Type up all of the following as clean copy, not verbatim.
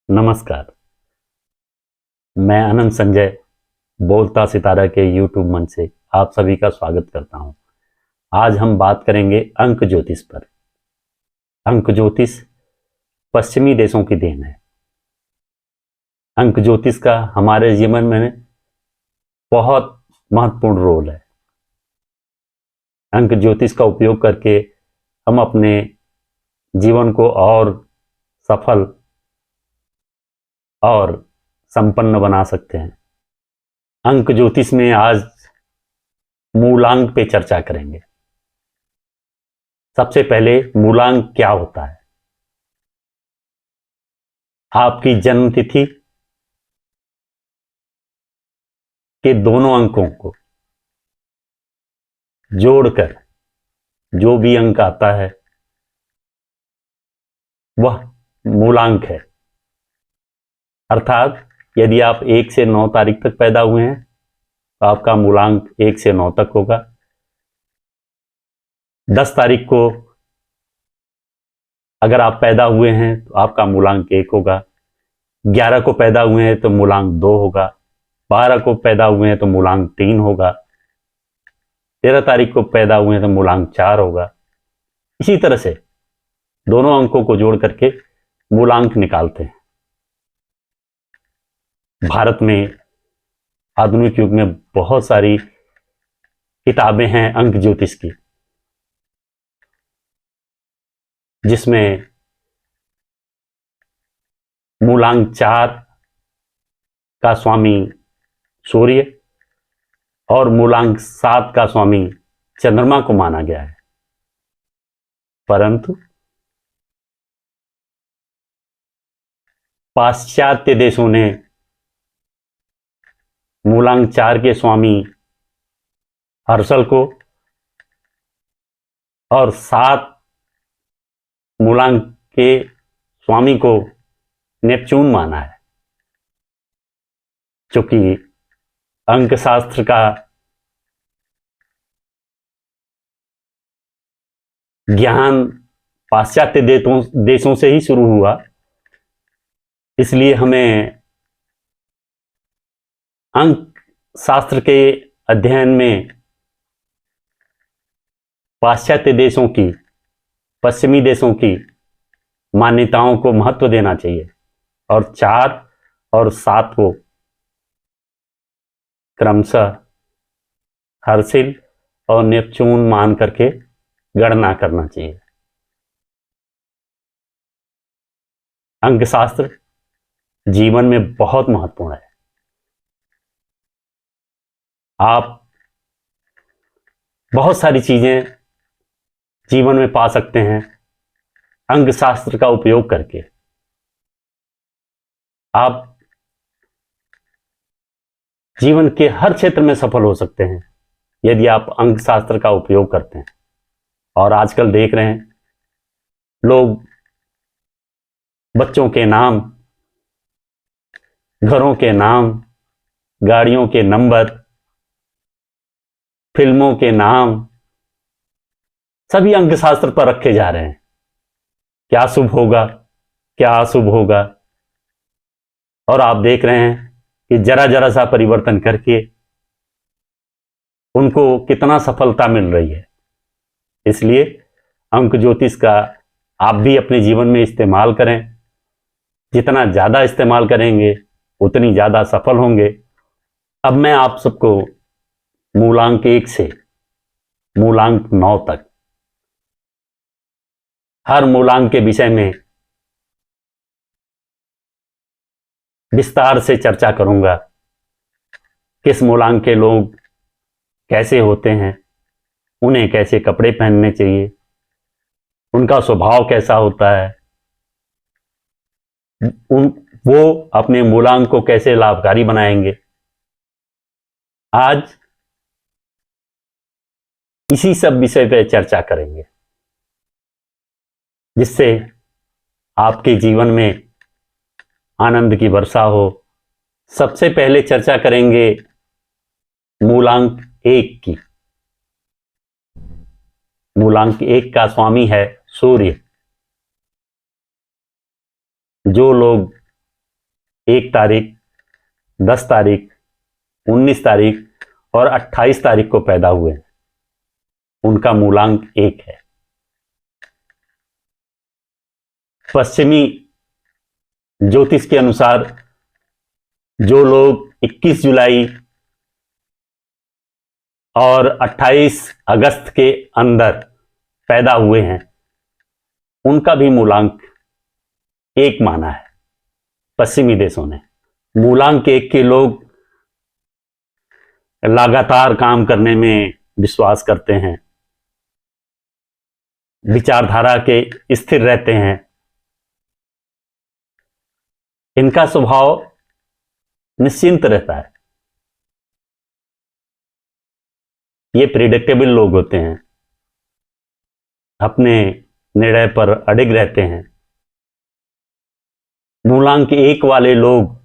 नमस्कार। मैं अनंत संजय बोलता सितारा के YouTube मंच से आप सभी का स्वागत करता हूं। आज हम बात करेंगे अंक ज्योतिष पर। अंक ज्योतिष पश्चिमी देशों की देन है। अंक ज्योतिष का हमारे जीवन में बहुत महत्वपूर्ण रोल है। अंक ज्योतिष का उपयोग करके हम अपने जीवन को और सफल और संपन्न बना सकते हैं। अंक ज्योतिष में आज मूलांक पे चर्चा करेंगे। सबसे पहले मूलांक क्या होता है। आपकी जन्म तिथि के दोनों अंकों को जोड़कर जो भी अंक आता है वह मूलांक है। अर्थात यदि आप 1 से 9 तारीख तक पैदा हुए हैं तो आपका मूलांक 1 से 9 तक होगा। 10 तारीख को अगर आप पैदा हुए हैं तो आपका मूलांक 1 होगा। 11 को पैदा हुए हैं तो मूलांक 2 होगा। 12 को पैदा हुए हैं तो मूलांक 3 होगा। 13 तारीख को पैदा हुए हैं तो मूलांक 4 होगा। इसी तरह से दोनों अंकों को जोड़ करके मूलांक निकालते हैं। भारत में आधुनिक युग में बहुत सारी किताबें हैं अंक ज्योतिष की, जिसमें मूलांक 4 का स्वामी सूर्य और मूलांक 7 का स्वामी चंद्रमा को माना गया है। परंतु पाश्चात्य देशों ने मूलांक 4 के स्वामी हर्शल को और 7 मूलांक के स्वामी को नेपच्यून माना है। चूंकि अंक शास्त्र का ज्ञान पाश्चात्य देशों से ही शुरू हुआ, इसलिए हमें अंक शास्त्र के अध्ययन में पाश्चात्य देशों की, पश्चिमी देशों की मान्यताओं को महत्व देना चाहिए और 4 और 7 को क्रमशः हर्शिल और नेपच्यून मान करके गणना करना चाहिए। अंक शास्त्र जीवन में बहुत महत्वपूर्ण है। आप बहुत सारी चीजें जीवन में पा सकते हैं अंक शास्त्र का उपयोग करके। आप जीवन के हर क्षेत्र में सफल हो सकते हैं यदि आप अंक शास्त्र का उपयोग करते हैं। और आजकल देख रहे हैं लोग बच्चों के नाम, घरों के नाम, गाड़ियों के नंबर, फिल्मों के नाम सभी अंक शास्त्र पर रखे जा रहे हैं। क्या शुभ होगा, क्या अशुभ होगा। और आप देख रहे हैं कि जरा जरा सा परिवर्तन करके उनको कितना सफलता मिल रही है। इसलिए अंक ज्योतिष का आप भी अपने जीवन में इस्तेमाल करें। जितना ज्यादा इस्तेमाल करेंगे उतनी ज्यादा सफल होंगे। अब मैं आप सबको मूलांक 1 से मूलांक 9 तक हर मूलांक के विषय में विस्तार से चर्चा करूंगा। किस मूलांक के लोग कैसे होते हैं, उन्हें कैसे कपड़े पहनने चाहिए, उनका स्वभाव कैसा होता है, वो अपने मूलांक को कैसे लाभकारी बनाएंगे। आज इसी सब विषय पर चर्चा करेंगे, जिससे आपके जीवन में आनंद की वर्षा हो। सबसे पहले चर्चा करेंगे मूलांक 1 की। मूलांक 1 का स्वामी है सूर्य। जो लोग 1 तारीख, 10 तारीख, 19 तारीख और 28 तारीख को पैदा हुए हैं, उनका मूलांक 1 है। पश्चिमी ज्योतिष के अनुसार जो लोग 21 जुलाई और 28 अगस्त के अंदर पैदा हुए हैं, उनका भी मूलांक 1 माना है पश्चिमी देशों ने। मूलांक 1 के लोग लगातार काम करने में विश्वास करते हैं, विचारधारा के स्थिर रहते हैं, इनका स्वभाव निश्चिंत रहता है, ये प्रिडिक्टेबल लोग होते हैं, अपने निर्णय पर अडिग रहते हैं। मूलांक 1 वाले लोग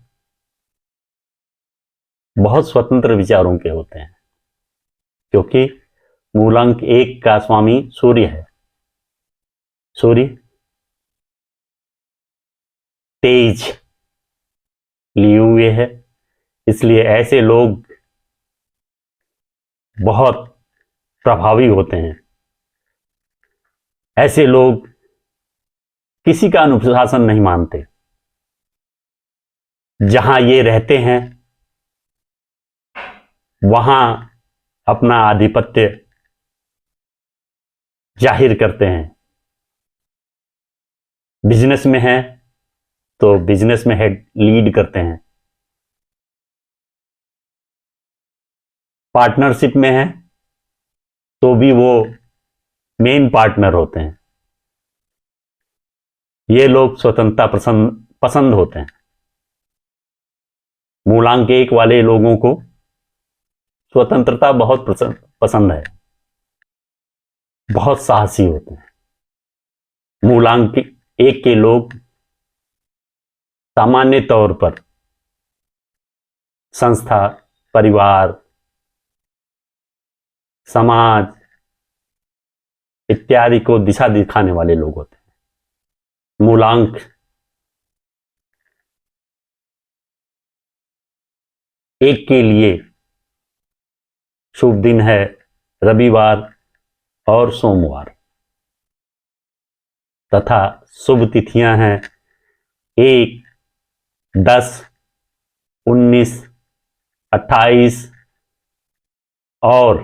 बहुत स्वतंत्र विचारों के होते हैं, क्योंकि मूलांक 1 का स्वामी सूर्य है। सूर्य तेज लिए हुए है, इसलिए ऐसे लोग बहुत प्रभावी होते हैं। ऐसे लोग किसी का अनुशासन नहीं मानते। जहां ये रहते हैं वहां अपना आधिपत्य जाहिर करते हैं। बिजनेस में है तो बिजनेस में हेड लीड करते हैं, पार्टनरशिप में है तो भी वो मेन पार्टनर होते हैं। ये लोग स्वतंत्रता पसंद होते हैं। मूलांक 1 वाले लोगों को स्वतंत्रता बहुत पसंद है, बहुत साहसी होते हैं। मूलांक 1 के लोग सामान्य तौर पर संस्था, परिवार, समाज इत्यादि को दिशा दिखाने वाले लोग होते हैं। मूलांक 1 के लिए शुभ दिन है रविवार और सोमवार, तथा शुभ तिथियां हैं 1, 10, 19, 28 और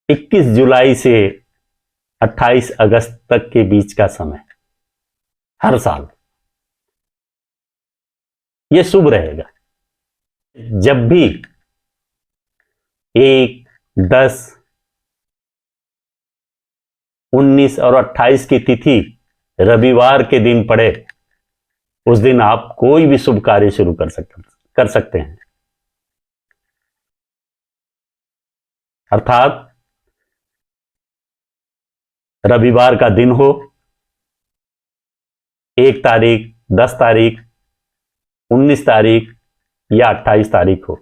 21 जुलाई से 28 अगस्त तक के बीच का समय हर साल यह शुभ रहेगा। जब भी 1, 10, 19 और 28 की तिथि रविवार के दिन पड़े, उस दिन आप कोई भी शुभ कार्य शुरू कर सकते हैं। अर्थात रविवार का दिन हो, 1 तारीख, 10 तारीख, 19 तारीख या 28 तारीख हो,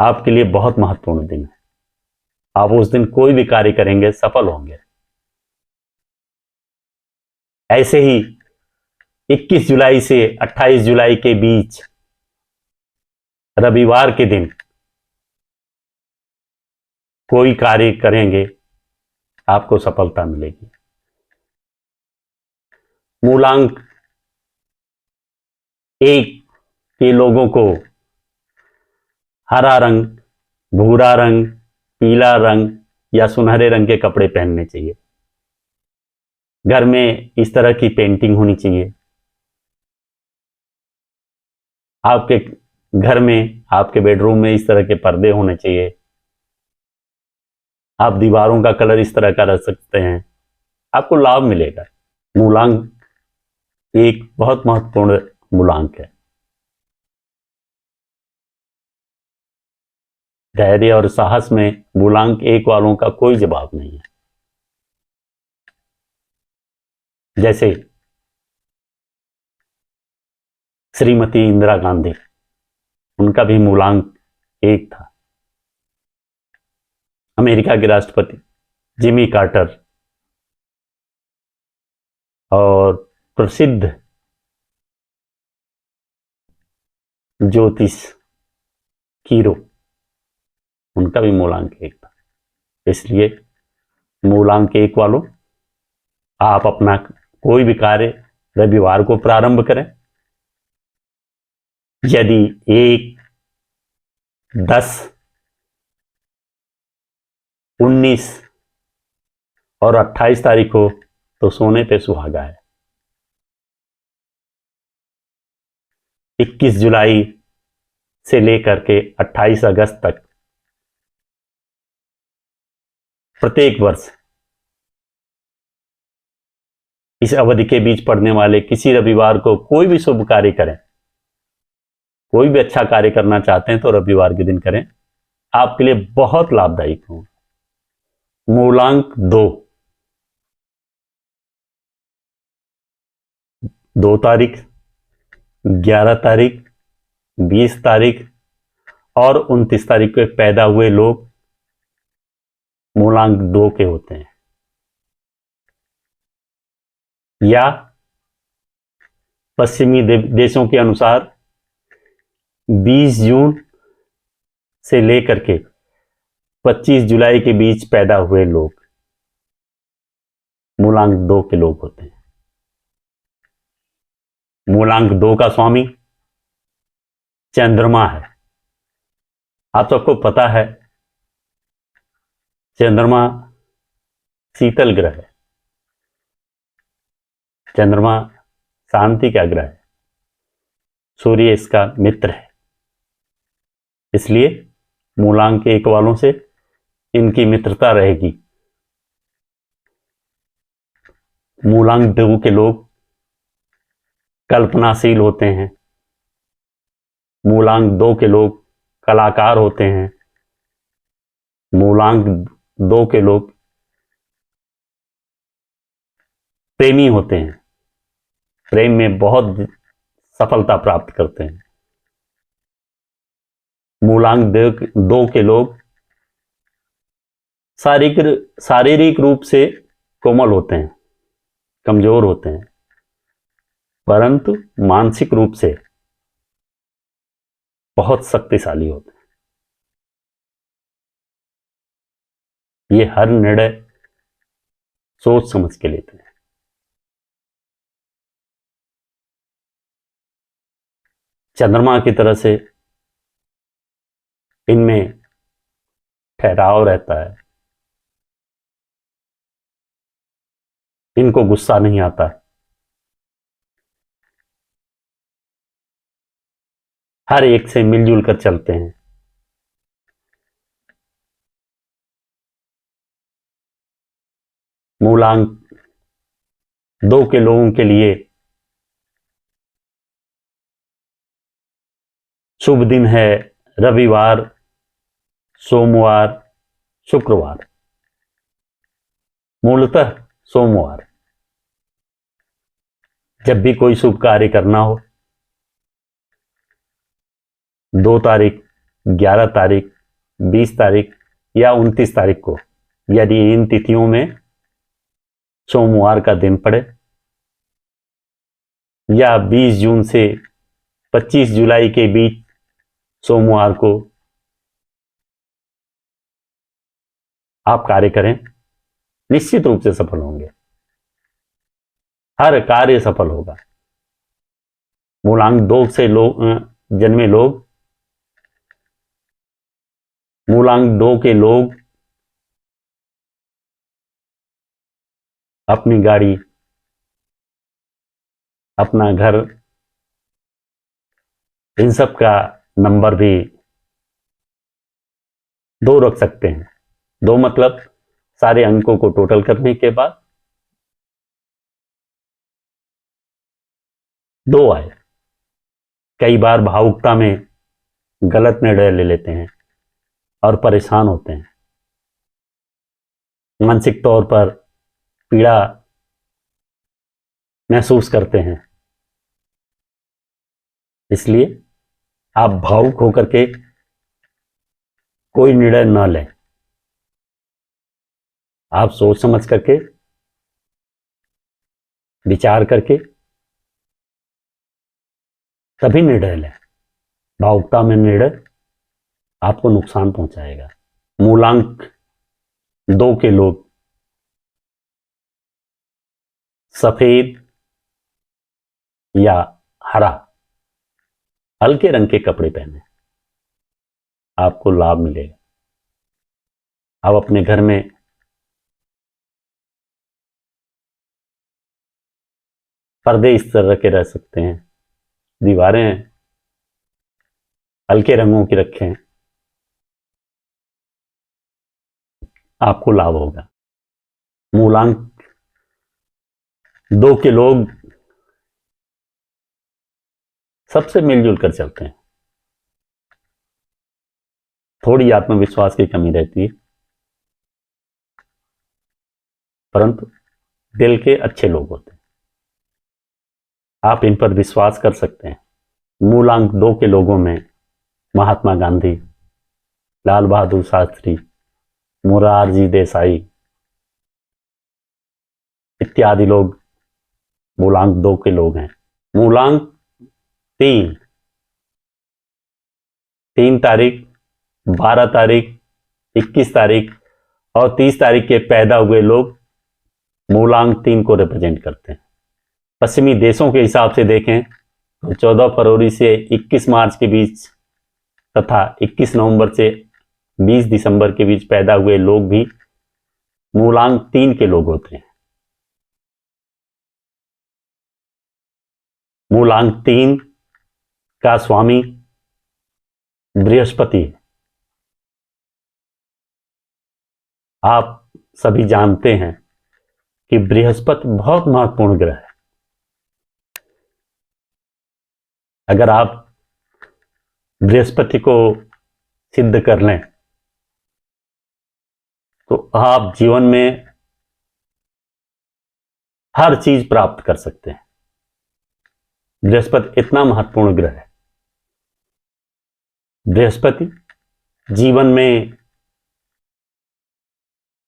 आपके लिए बहुत महत्वपूर्ण दिन है। आप उस दिन कोई भी कार्य करेंगे सफल होंगे। ऐसे ही 21 जुलाई से 28 जुलाई के बीच रविवार के दिन कोई कार्य करेंगे, आपको सफलता मिलेगी। मूलांक 1 के लोगों को हरा रंग, भूरा रंग, पीला रंग या सुनहरे रंग के कपड़े पहनने चाहिए। घर में इस तरह की पेंटिंग होनी चाहिए। आपके घर में, आपके बेडरूम में इस तरह के पर्दे होने चाहिए। आप दीवारों का कलर इस तरह का रख सकते हैं, आपको लाभ मिलेगा। मूलांक 1 बहुत महत्वपूर्ण मूलांक है। धैर्य और साहस में मूलांक 1 वालों का कोई जवाब नहीं है। जैसे श्रीमती इंदिरा गांधी, उनका भी मूलांक 1 था। अमेरिका के राष्ट्रपति जिमी कार्टर और प्रसिद्ध ज्योतिष कीरो, उनका भी मूलांक 1 था। इसलिए मूलांक 1 वालों, आप अपना कोई भी कार्य रविवार को प्रारंभ करें। यदि 1, 10, 19 और 28 तारीख हो तो सोने पे सुहागा है। 21 जुलाई से लेकर के 28 अगस्त तक प्रत्येक वर्ष इस अवधि के बीच पड़ने वाले किसी रविवार को कोई भी शुभ कार्य करें, कोई भी अच्छा कार्य करना चाहते हैं तो रविवार के दिन करें, आपके लिए बहुत लाभदायक हो। मूलांक 2 तारीख, 11 तारीख, 20 तारीख और 29 तारीख को पैदा हुए लोग मूलांक 2 के होते हैं। या पश्चिमी देशों के अनुसार 20 जून से लेकर के 25 जुलाई के बीच पैदा हुए लोग मूलांक 2 के लोग होते हैं। मूलांक 2 का स्वामी चंद्रमा है। आप सबको पता है चंद्रमा शीतल ग्रह है, चंद्रमा शांति का ग्रह है, सूर्य इसका मित्र है। इसलिए मूलांक 1 वालों से इनकी मित्रता रहेगी। मूलांक 2 के लोग कल्पनाशील होते हैं। मूलांक 2 के लोग कलाकार होते हैं। मूलांक 2 के लोग प्रेमी होते हैं, प्रेम में बहुत सफलता प्राप्त करते हैं। मूलांक 2 के लोग शारीरिक रूप से कोमल होते हैं, कमजोर होते हैं, परंतु मानसिक रूप से बहुत शक्तिशाली होते हैं। ये हर निर्णय सोच समझ के लेते हैं। चंद्रमा की तरह से इनमें ठहराव रहता है, इनको गुस्सा नहीं आता। हर एक से मिलजुल कर चलते हैं। मूलांक 2 के लोगों के लिए शुभ दिन है रविवार, सोमवार, शुक्रवार। मूलतः सोमवार। जब भी कोई शुभ कार्य करना हो 2 तारीख, 11 तारीख, 20 तारीख या 29 तारीख को, यदि इन तिथियों में सोमवार का दिन पड़े या 20 जून से 25 जुलाई के बीच सोमवार को आप कार्य करें, निश्चित रूप से सफल होंगे। हर कार्य सफल होगा। मूलांक 2 से जन्मे लोग, मूलांक 2 के लोग अपनी गाड़ी, अपना घर, इन सब का नंबर भी 2 रख सकते हैं। 2 मतलब सारे अंकों को टोटल करने के बाद 2 आए। कई बार भावुकता में गलत निर्णय ले लेते हैं और परेशान होते हैं, मानसिक तौर पर पीड़ा महसूस करते हैं। इसलिए आप भावुक होकर के कोई निर्णय न लें। आप सोच समझ करके, विचार करके तभी निर्णय लें। भावुकता में निर्णय आपको नुकसान पहुंचाएगा। मूलांक 2 के लोग सफेद या हरा हल्के रंग के कपड़े पहने, आपको लाभ मिलेगा। आप अपने घर में पर्दे इस तरह के रह सकते हैं, दीवारें हल्के रंगों की रखें, आपको लाभ होगा। मूलांक 2 के लोग सबसे मिलजुल कर चलते हैं, थोड़ी आत्मविश्वास की कमी रहती है, परंतु दिल के अच्छे लोग होते हैं, आप इन पर विश्वास कर सकते हैं। मूलांक 2 के लोगों में महात्मा गांधी, लाल बहादुर शास्त्री, मोरारजी देसाई इत्यादि लोग मूलांक 2 के लोग हैं। मूलांक 3 तारीख, 12 तारीख, 21 तारीख और 30 तारीख के पैदा हुए लोग मूलांक 3 को रिप्रेजेंट करते हैं। पश्चिमी देशों के हिसाब से देखें तो 14 फरवरी से 21 मार्च के बीच तथा 21 नवंबर से 20 दिसंबर के बीच पैदा हुए लोग भी मूलांक 3 के लोग होते हैं। मूलांक 3 का स्वामी बृहस्पति है। आप सभी जानते हैं कि बृहस्पति बहुत महत्वपूर्ण ग्रह है। अगर आप बृहस्पति को सिद्ध कर लें तो आप जीवन में हर चीज प्राप्त कर सकते हैं। बृहस्पति इतना महत्वपूर्ण ग्रह है। बृहस्पति जीवन में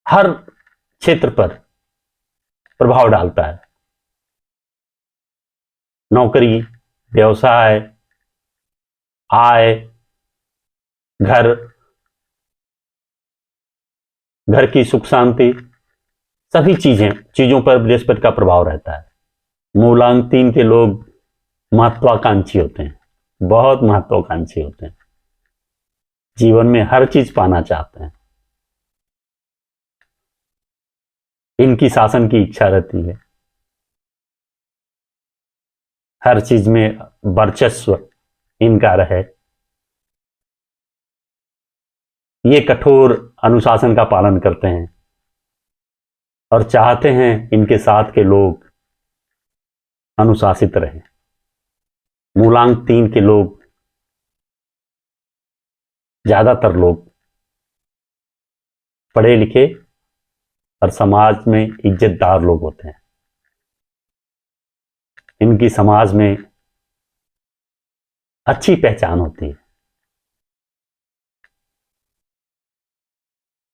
हर क्षेत्र पर प्रभाव डालता है। नौकरी, व्यवसाय, आय, घर की सुख शांति, सभी चीजों पर बृहस्पति का प्रभाव रहता है। मूलांक 3 के लोग महत्वाकांक्षी होते हैं, बहुत महत्वाकांक्षी होते हैं, जीवन में हर चीज पाना चाहते हैं, इनकी शासन की इच्छा रहती है, हर चीज में वर्चस्व इनका रहे। ये कठोर अनुशासन का पालन करते हैं और चाहते हैं इनके साथ के लोग अनुशासित रहें। मूलांक 3 के लोग, ज्यादातर लोग पढ़े लिखे और समाज में इज्जतदार लोग होते हैं। इनकी समाज में अच्छी पहचान होती है।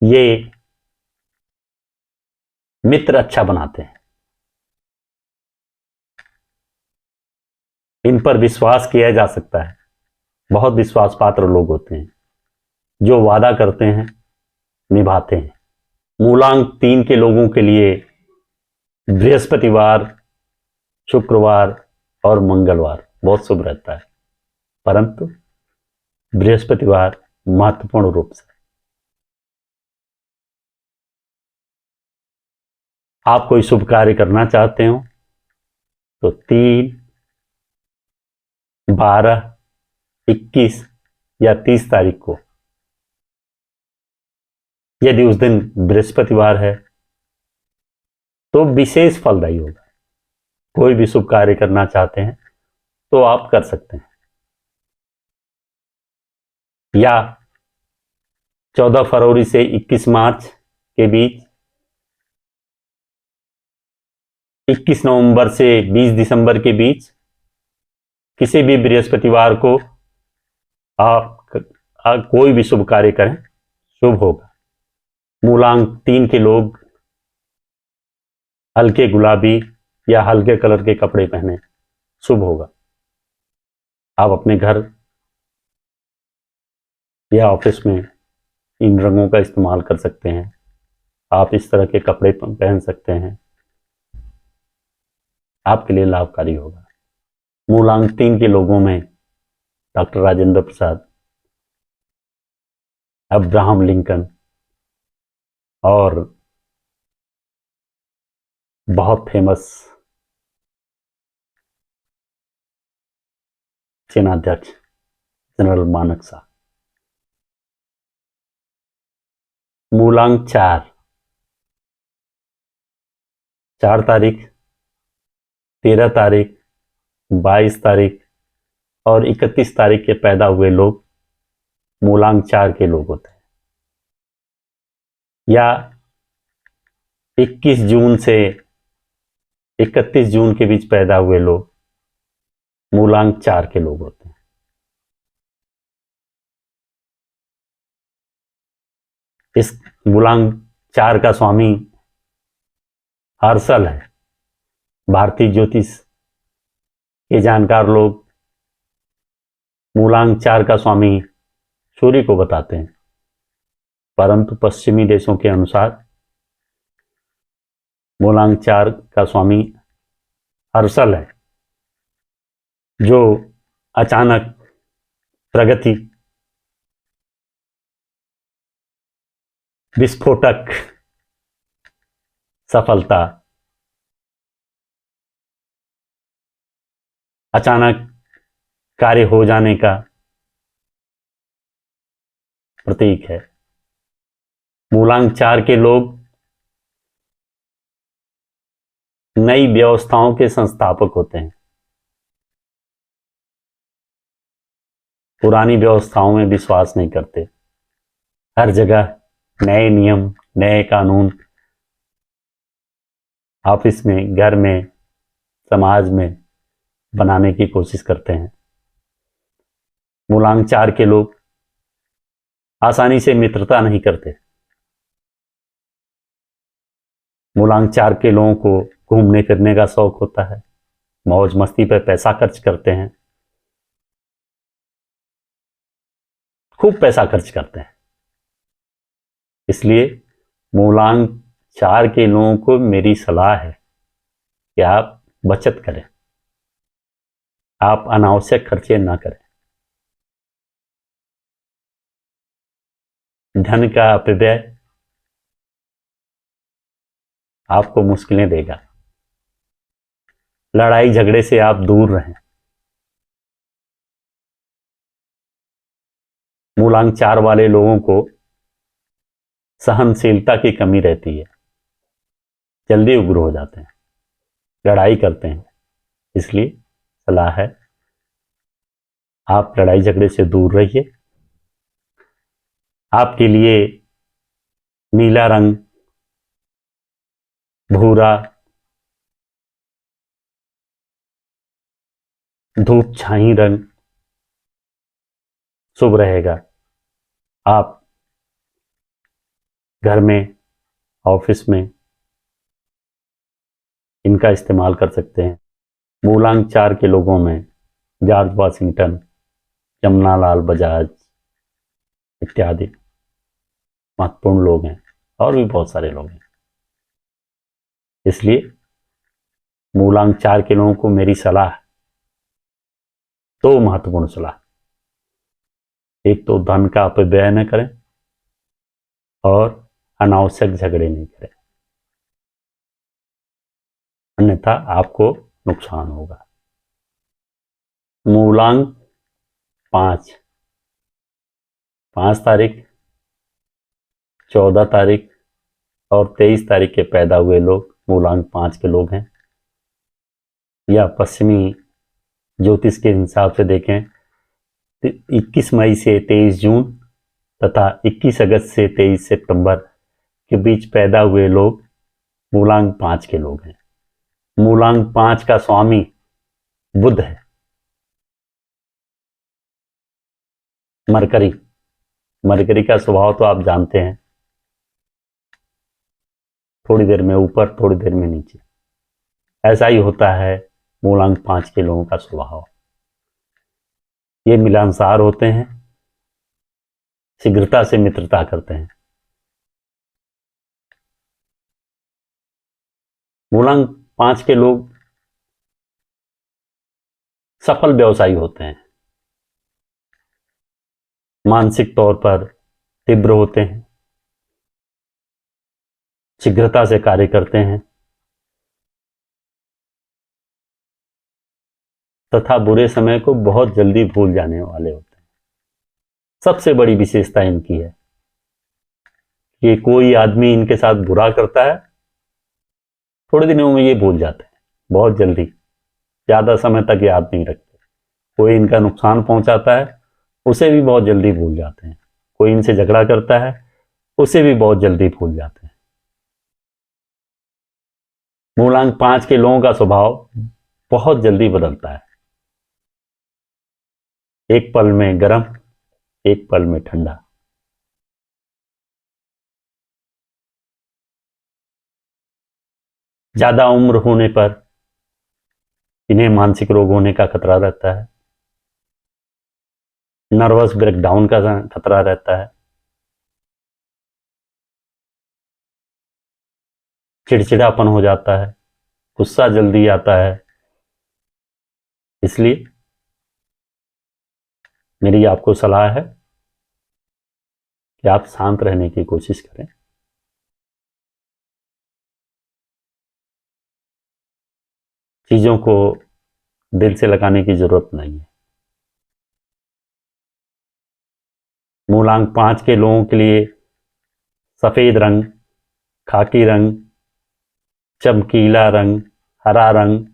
ये मित्र अच्छा बनाते हैं। इन पर विश्वास किया जा सकता है। बहुत विश्वास पात्र लोग होते हैं, जो वादा करते हैं निभाते हैं। मूलांक 3 के लोगों के लिए बृहस्पतिवार, शुक्रवार और मंगलवार बहुत शुभ रहता है, परंतु बृहस्पतिवार महत्वपूर्ण रूप से। आप कोई शुभ कार्य करना चाहते हो तो 3, 12, 21 या 30 तारीख को, यदि उस दिन बृहस्पतिवार है तो विशेष फलदायी होगा। कोई भी शुभ कार्य करना चाहते हैं तो आप कर सकते हैं। या 14 फरवरी से 21 मार्च के बीच, 21 नवंबर से 20 दिसंबर के बीच किसी भी बृहस्पतिवार को आप कोई भी शुभ कार्य करें, शुभ होगा। मूलांक 3 के लोग हल्के गुलाबी या हल्के कलर के कपड़े पहने, शुभ होगा। आप अपने घर या ऑफिस में इन रंगों का इस्तेमाल कर सकते हैं। आप इस तरह के कपड़े पहन सकते हैं, आपके लिए लाभकारी होगा। मूलांक 3 के लोगों में doctor Rajendra Prasad, Abraham Lincoln और बहुत फेमस सेनाध्यक्ष जनरल मानेकशॉ। मूलांक 4 तारीख, 13 तारीख, 22 तारीख और 31 तारीख के पैदा हुए लोग मूलांक 4 के लोग होते हैं। या 21 जून से 31 जून के बीच पैदा हुए लोग मूलांक 4 के लोग होते हैं। इस मूलांक 4 का स्वामी हर्षल है। भारतीय ज्योतिष के जानकार लोग मूलांक 4 का स्वामी सूर्य को बताते हैं, परंतु पश्चिमी देशों के अनुसार मूलांक 4 का स्वामी हर्षल है, जो अचानक प्रगति, विस्फोटक सफलता, अचानक कार्य हो जाने का प्रतीक है। मूलांक 4 के लोग नई व्यवस्थाओं के संस्थापक होते हैं। पुरानी व्यवस्थाओं में विश्वास नहीं करते। हर जगह नए नियम, नए कानून ऑफिस में, घर में, समाज में बनाने की कोशिश करते हैं। मूलांक 4 के लोग आसानी से मित्रता नहीं करते। मूलांक 4 के लोगों को घूमने फिरने का शौक होता है, मौज मस्ती पर पैसा खर्च करते हैं, खूब पैसा खर्च करते हैं। इसलिए मूलांक 4 के लोगों को मेरी सलाह है कि आप बचत करें, आप अनावश्यक खर्चे ना करें। धन का अपव्यय आपको मुश्किलें देगा। लड़ाई झगड़े से आप दूर रहें। मूलांक 4 वाले लोगों को सहनशीलता की कमी रहती है, जल्दी उग्र हो जाते हैं, लड़ाई करते हैं। इसलिए सलाह है, आप लड़ाई झगड़े से दूर रहिए। आपके लिए नीला रंग, भूरा, धूप छाई रंग शुभ रहेगा। आप घर में, ऑफिस में इनका इस्तेमाल कर सकते हैं। मूलांक 4 के लोगों में जॉर्ज वॉशिंगटन, जमनालाल बजाज इत्यादि महत्वपूर्ण लोग हैं, और भी बहुत सारे लोग हैं। इसलिए मूलांक 4 के लोगों को मेरी सलाह, दो महत्वपूर्ण सलाह। एक तो धन का अपव्यय न करें और अनावश्यक झगड़े नहीं करें, अन्यथा आपको नुकसान होगा। मूलांक 5 तारीख, 14 तारीख और 23 तारीख के पैदा हुए लोग मूलांक 5 के लोग हैं। या पश्चिमी ज्योतिष के हिसाब से देखें, 21 मई से 23 जून तथा 21 अगस्त से 23 सितंबर के बीच पैदा हुए लोग मूलांक 5 के लोग हैं। मूलांक 5 का स्वामी बुध है। मरकरी का स्वभाव तो आप जानते हैं, थोड़ी देर में ऊपर, थोड़ी देर में नीचे, ऐसा ही होता है मूलांक 5 के लोगों का स्वभाव। ये मिलानसार होते हैं, शीघ्रता से मित्रता करते हैं। मूलांक 5 के लोग सफल व्यवसायी होते हैं, मानसिक तौर पर तीव्र होते हैं, शीघ्रता से कार्य करते हैं तथा बुरे समय को बहुत जल्दी भूल जाने वाले होते हैं। सबसे बड़ी विशेषता इनकी है कि कोई आदमी इनके साथ बुरा करता है, थोड़े दिनों में ये भूल जाते हैं, बहुत जल्दी, ज्यादा समय तक याद नहीं रखते। कोई इनका नुकसान पहुंचाता है, उसे भी बहुत जल्दी भूल जाते हैं। कोई इनसे झगड़ा करता है, उसे भी बहुत जल्दी भूल जाते हैं। मूलांक 5 के लोगों का स्वभाव बहुत जल्दी बदलता है, एक पल में गर्म, एक पल में ठंडा। ज्यादा उम्र होने पर इन्हें मानसिक रोग होने का खतरा रहता है, नर्वस ब्रेकडाउन का खतरा रहता है, चिड़चिड़ापन हो जाता है, गुस्सा जल्दी आता है। इसलिए मेरी आपको सलाह है कि आप शांत रहने की कोशिश करें। चीजों को दिल से लगाने की जरूरत नहीं है। मूलांक 5 के लोगों के लिए सफेद रंग, खाकी रंग, चमकीला रंग, हरा रंग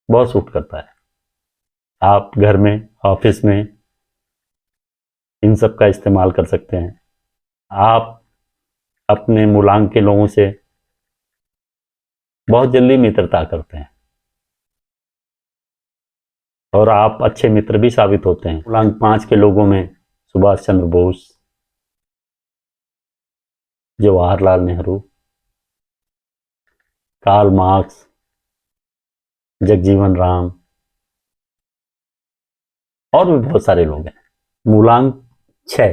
बहुत सूट करता है। आप घर में, ऑफिस में इन सब का इस्तेमाल कर सकते हैं। आप अपने मूलांक के लोगों से बहुत जल्दी मित्रता करते हैं और आप अच्छे मित्र भी साबित होते हैं। मूलांक 5 के लोगों में सुभाष चंद्र बोस, जवाहरलाल नेहरू, कार्ल मार्क्स, जगजीवन राम और भी बहुत सारे लोग हैं। मूलांक 6,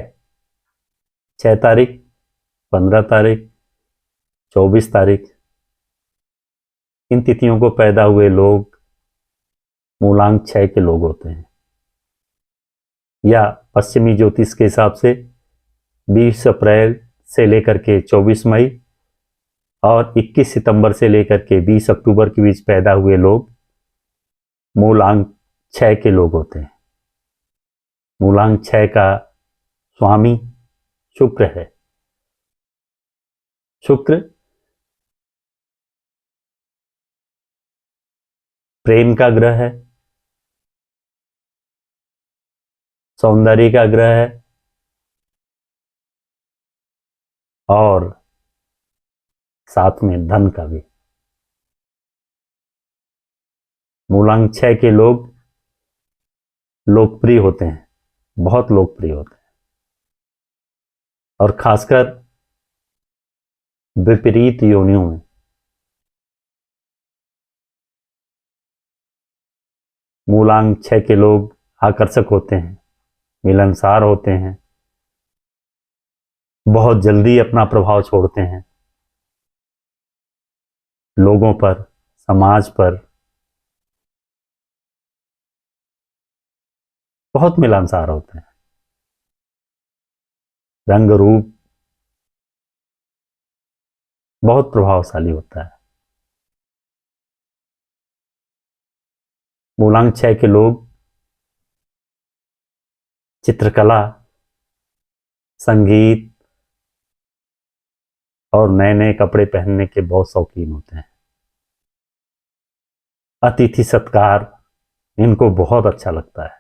6 तारीख, 15 तारीख, 24 तारीख, इन तिथियों को पैदा हुए लोग मूलांक 6 के लोग होते हैं, या पश्चिमी ज्योतिष के हिसाब से 20 अप्रैल से लेकर के 24 मई और 21 सितंबर से लेकर के 20 अक्टूबर के बीच पैदा हुए लोग मूलांक 6 के लोग होते हैं। मूलांक 6 का स्वामी शुक्र है। शुक्र प्रेम का ग्रह है, सौंदर्य का ग्रह है और साथ में धन का भी। मूलांक 6 के लोग लोकप्रिय होते हैं, बहुत लोकप्रिय होते हैं और खासकर विपरीत योनियों में। मूलांक 6 के लोग आकर्षक होते हैं, मिलनसार होते हैं, बहुत जल्दी अपना प्रभाव छोड़ते हैं लोगों पर, समाज पर, बहुत मिलनसार होते हैं। रंग रूप बहुत प्रभावशाली होता है। मूलांक 6 के लोग चित्रकला, संगीत और नए नए कपड़े पहनने के बहुत शौकीन होते हैं। अतिथि सत्कार इनको बहुत अच्छा लगता है।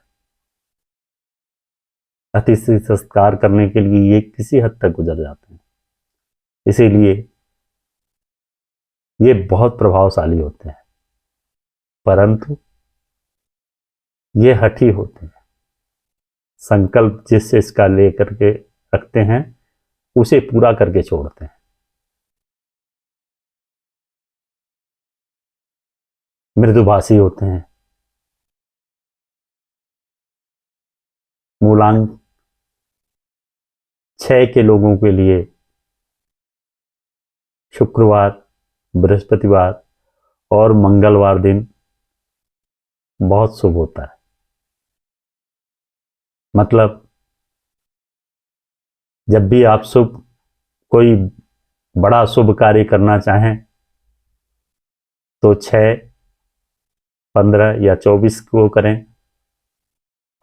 अतिथि सत्कार करने के लिए ये किसी हद तक गुजर जाते हैं, इसीलिए ये बहुत प्रभावशाली होते हैं, परंतु ये हठी होते हैं। संकल्प जिस चीज का लेकर के रखते हैं उसे पूरा करके छोड़ते हैं। मृदुभाषी होते हैं। मूलांक 6 के लोगों के लिए शुक्रवार, बृहस्पतिवार और मंगलवार दिन बहुत शुभ होता है। मतलब जब भी आप कोई बड़ा शुभ कार्य करना चाहें तो 6, 15 या 24 को करें,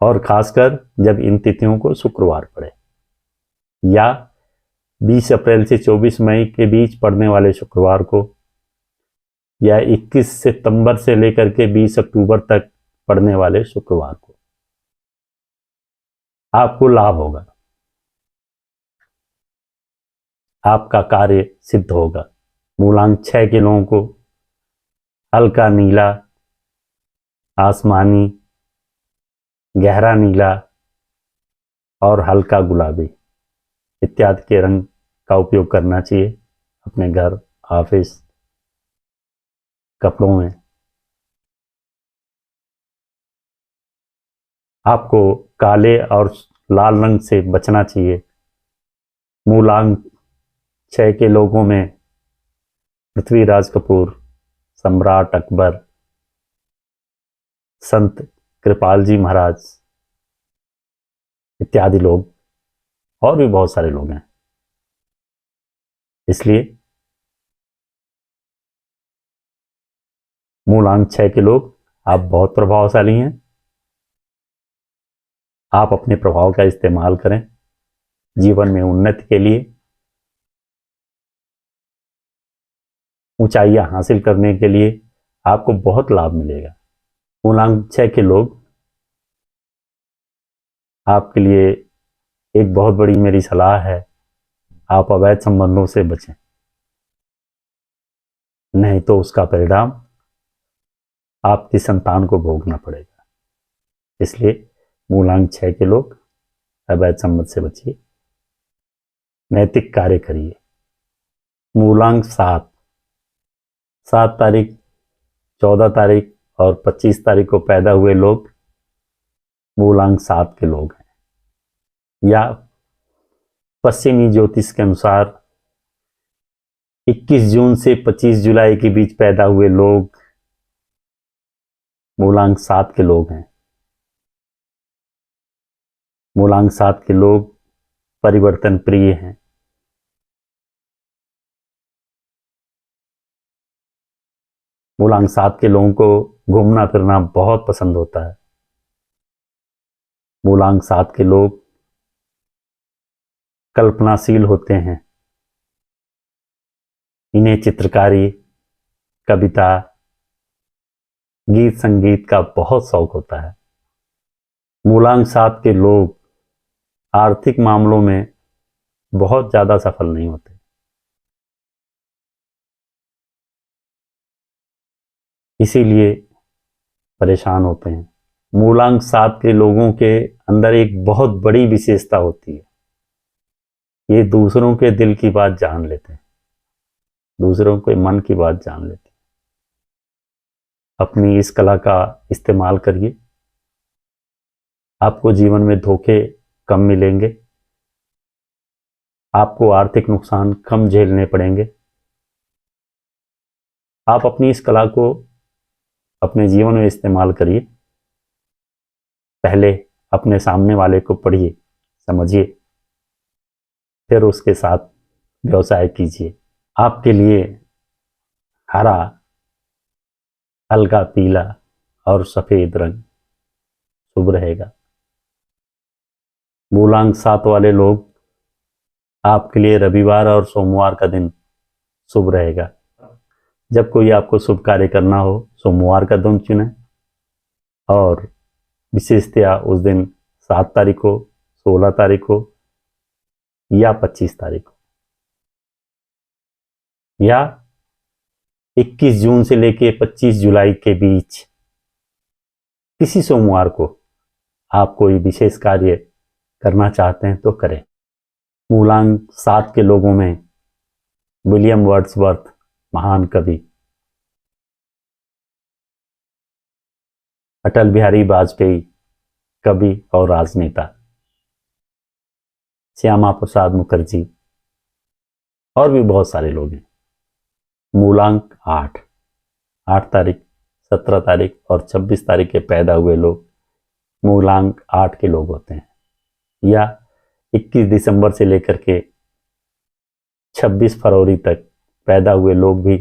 और खासकर जब इन तिथियों को शुक्रवार पड़े या 20 अप्रैल से 24 मई के बीच पड़ने वाले शुक्रवार को, या 21 सितंबर से लेकर के 20 अक्टूबर तक पड़ने वाले शुक्रवार को आपको लाभ होगा, आपका कार्य सिद्ध होगा। मूलांक 6 के लोगों को हल्का नीला, आसमानी, गहरा नीला और हल्का गुलाबी इत्यादि के रंग का उपयोग करना चाहिए अपने घर, ऑफिस, कपड़ों में। आपको काले और लाल रंग से बचना चाहिए। मूलांक 6 के लोगों में पृथ्वीराज कपूर, सम्राट अकबर, संत कृपाल जी महाराज इत्यादि लोग, और भी बहुत सारे लोग हैं। इसलिए मूलांक 6 के लोग आप बहुत प्रभावशाली हैं। आप अपने प्रभाव का इस्तेमाल करें जीवन में उन्नति के लिए, ऊंचाइयां हासिल करने के लिए। आपको बहुत लाभ मिलेगा। मूलांक 6 के लोग, आपके लिए एक बहुत बड़ी मेरी सलाह है, आप अवैध संबंधों से बचें, नहीं तो उसका परिणाम आपकी संतान को भोगना पड़ेगा। इसलिए मूलांक 6 के लोग अवैध संबंध से बचिए, नैतिक कार्य करिए। मूलांक 7, 7 तारीख, 14 तारीख और 25 तारीख को पैदा हुए लोग मूलांक 7 के लोग हैं, या पश्चिमी ज्योतिष के अनुसार 21 जून से 25 जुलाई के बीच पैदा हुए लोग मूलांक 7 के लोग हैं। मूलांक 7 के लोग परिवर्तन प्रिय हैं। मूलांक 7 के लोगों को घूमना फिरना बहुत पसंद होता है। मूलांक 7 के लोग कल्पनाशील होते हैं। इन्हें चित्रकारी, कविता, गीत संगीत का बहुत शौक होता है। मूलांक 7 के लोग आर्थिक मामलों में बहुत ज्यादा सफल नहीं होते। इसीलिए परेशान होते हैं। मूलांक 7 के लोगों के अंदर एक बहुत बड़ी विशेषता होती है, ये दूसरों के दिल की बात जान लेते हैं, दूसरों के मन की बात जान लेते हैं। अपनी इस कला का इस्तेमाल करिए, आपको जीवन में धोखे कम मिलेंगे, आपको आर्थिक नुकसान कम झेलने पड़ेंगे। आप अपनी इस कला को अपने जीवन में इस्तेमाल करिए। पहले अपने सामने वाले को पढ़िए, समझिए, फिर उसके साथ व्यवसाय कीजिए। आपके लिए हरा, हल्का पीला और सफेद रंग शुभ रहेगा। मूलांक 7 वाले लोग, आपके लिए रविवार और सोमवार का दिन शुभ रहेगा। जब कोई आपको शुभ कार्य करना हो सोमवार का दिन चुनें, और विशेषतया उस दिन 7 तारीख को, 16 तारीख को या 25 तारीख को, या 21 जून से लेकर 25 जुलाई के बीच किसी सोमवार को आप कोई विशेष कार्य करना चाहते हैं तो करें। मूलांक 7 के लोगों में विलियम वर्ड्सवर्थ, महान कवि, अटल बिहारी वाजपेयी, कवि और राजनेता, श्यामा प्रसाद मुखर्जी और भी बहुत सारे लोग हैं। मूलांक 8, 8 तारीख, 17 तारीख और 26 तारीख के पैदा हुए लोग मूलांक 8 के लोग होते हैं, या 21 दिसंबर से लेकर के 26 फरवरी तक पैदा हुए लोग भी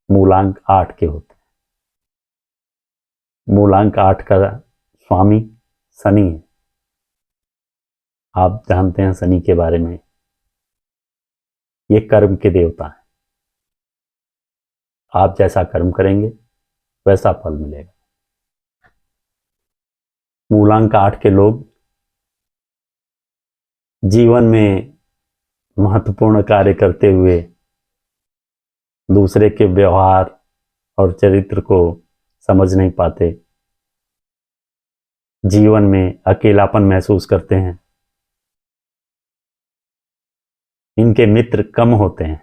मूलांक 8 के होते हैं। मूलांक 8 का स्वामी शनि है। आप जानते हैं शनि के बारे में, ये कर्म के देवता हैं। आप जैसा कर्म करेंगे वैसा फल मिलेगा। मूलांक 8 के लोग जीवन में महत्वपूर्ण कार्य करते हुए दूसरे के व्यवहार और चरित्र को समझ नहीं पाते, जीवन में अकेलापन महसूस करते हैं, इनके मित्र कम होते हैं,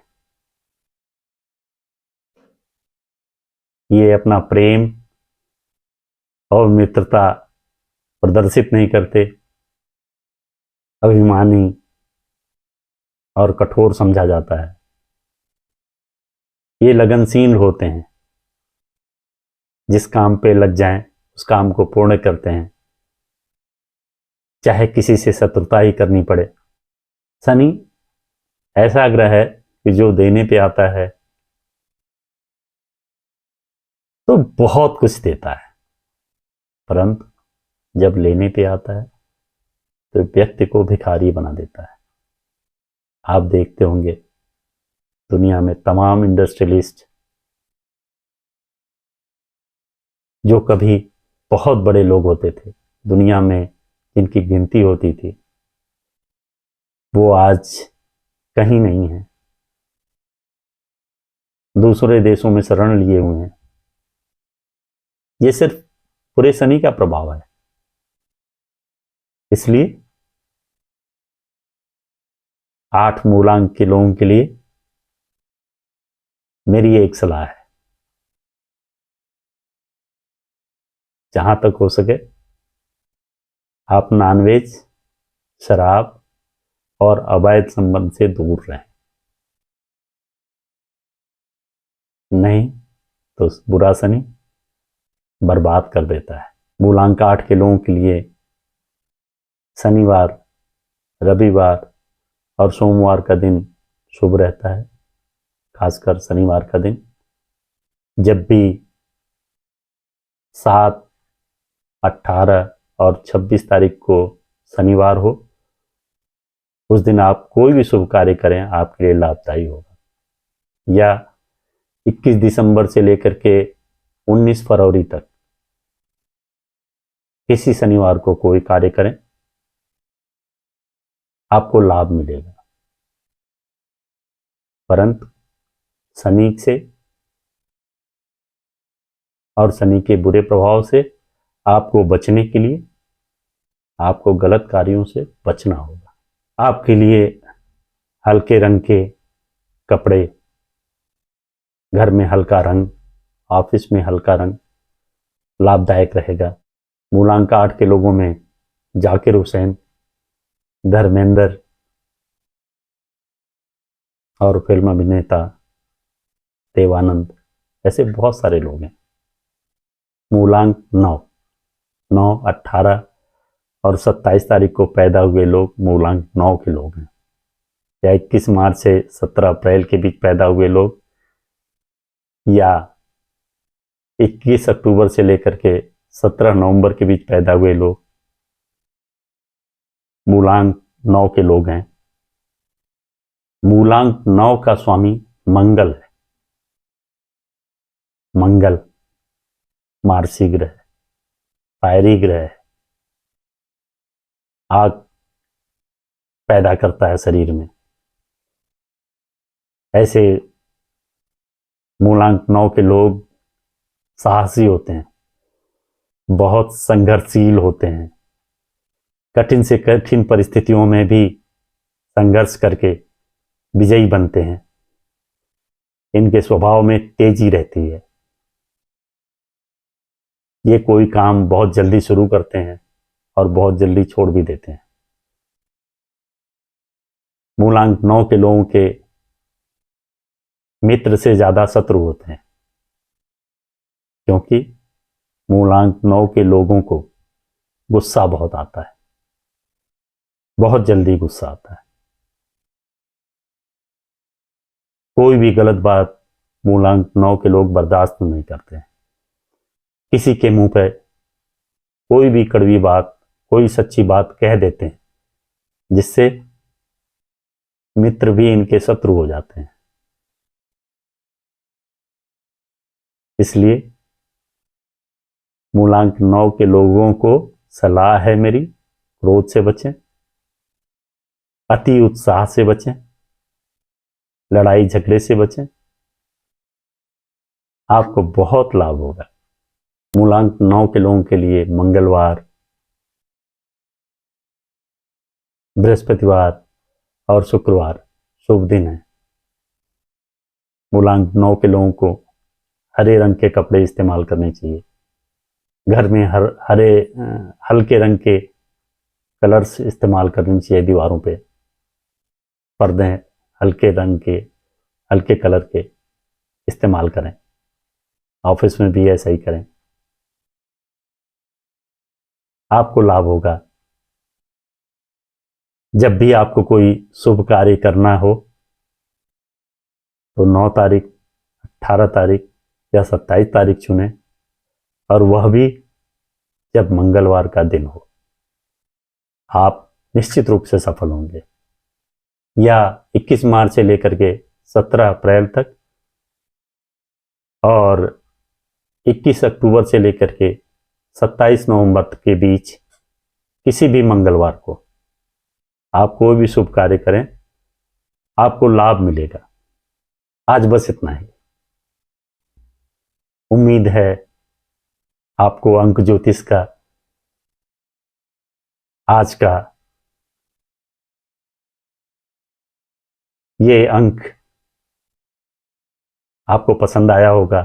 ये अपना प्रेम और मित्रता प्रदर्शित नहीं करते, अभिमानी और कठोर समझा जाता है। ये लगनशील होते हैं, जिस काम पे लग जाएं उस काम को पूर्ण करते हैं, चाहे किसी से शत्रुता ही करनी पड़े। शनि ऐसा ग्रह है कि जो देने पे आता है तो बहुत कुछ देता है, परंतु जब लेने पे आता है तो व्यक्ति को भिखारी बना देता है। आप देखते होंगे दुनिया में तमाम इंडस्ट्रियलिस्ट जो कभी बहुत बड़े लोग होते थे, दुनिया में जिनकी गिनती होती थी, वो आज कहीं नहीं है, दूसरे देशों में शरण लिए हुए हैं। ये सिर्फ पूरे शनि का प्रभाव है। इसलिए 8 मूलांक के लोगों के लिए मेरी एक सलाह है, जहां तक हो सके आप नॉनवेज, शराब और अवैध संबंध से दूर रहें, नहीं तो बुरा शनि बर्बाद कर देता है। मूलांक 8 के लोगों के लिए शनिवार, रविवार और सोमवार का दिन शुभ रहता है। खासकर शनिवार का दिन, जब भी 7, 18 और 26 तारीख को शनिवार हो, उस दिन आप कोई भी शुभ कार्य करें आपके लिए लाभदायी होगा। या 21 दिसंबर से लेकर के 19 फरवरी तक किसी शनिवार को कोई कार्य करें, आपको लाभ मिलेगा। परंतु शनि से और शनि के बुरे प्रभाव से आपको बचने के लिए आपको गलत कार्यों से बचना होगा। आपके लिए हल्के रंग के कपड़े, घर में हल्का रंग, ऑफिस में हल्का रंग लाभदायक रहेगा। मूलांक 8 के लोगों में जाकिर हुसैन, धर्मेंद्र और फिल्म अभिनेता देवानंद, ऐसे बहुत सारे लोग हैं। मूलांक 9, 9, 18 और 27 तारीख को पैदा हुए लोग मूलांक 9 के लोग हैं। या 21 मार्च से 17 अप्रैल के बीच पैदा हुए लोग, या 21 अक्टूबर से लेकर के 17 नवंबर के बीच पैदा हुए लोग मूलांक 9 के लोग हैं। मूलांक 9 का स्वामी मंगल है। मंगल मार्सी ग्रह, फायरी ग्रह है, आग पैदा करता है शरीर में। ऐसे मूलांक 9 के लोग साहसी होते हैं, बहुत संघर्षशील होते हैं, कठिन से कठिन परिस्थितियों में भी संघर्ष करके विजयी बनते हैं। इनके स्वभाव में तेजी रहती है। ये कोई काम बहुत जल्दी शुरू करते हैं और बहुत जल्दी छोड़ भी देते हैं। मूलांक 9 के लोगों के मित्र से ज्यादा शत्रु होते हैं, क्योंकि मूलांक 9 के लोगों को गुस्सा बहुत आता है, बहुत जल्दी गुस्सा आता है। कोई भी गलत बात मूलांक 9 के लोग बर्दाश्त नहीं करते हैं। किसी के मुंह पे कोई भी कड़वी बात, कोई सच्ची बात कह देते हैं, जिससे मित्र भी इनके शत्रु हो जाते हैं। इसलिए मूलांक 9 के लोगों को सलाह है मेरी, क्रोध से बचें, अति उत्साह से बचें, लड़ाई झगड़े से बचें। आपको बहुत लाभ होगा। मूलांक 9 के लोगों के लिए मंगलवार, बृहस्पतिवार और शुक्रवार शुभ दिन है। मूलांक 9 के लोगों को हरे रंग के कपड़े इस्तेमाल करने चाहिए। घर में हरे हल्के रंग के कलर्स इस्तेमाल करने चाहिए। दीवारों पे पर्दे हल्के रंग के, हल्के कलर के इस्तेमाल करें। ऑफिस में भी ऐसा ही करें, आपको लाभ होगा। जब भी आपको कोई शुभ कार्य करना हो तो 9 तारीख, 18 तारीख या 27 तारीख चुनें, और वह भी जब मंगलवार का दिन हो। आप निश्चित रूप से सफल होंगे। या 21 मार्च से लेकर के 17 अप्रैल तक और 21 अक्टूबर से लेकर के 27 नवंबर के बीच किसी भी मंगलवार को आप कोई भी शुभ कार्य करें, आपको लाभ मिलेगा। आज बस इतना ही। उम्मीद है आपको अंक ज्योतिष का आज का ये अंक आपको पसंद आया होगा।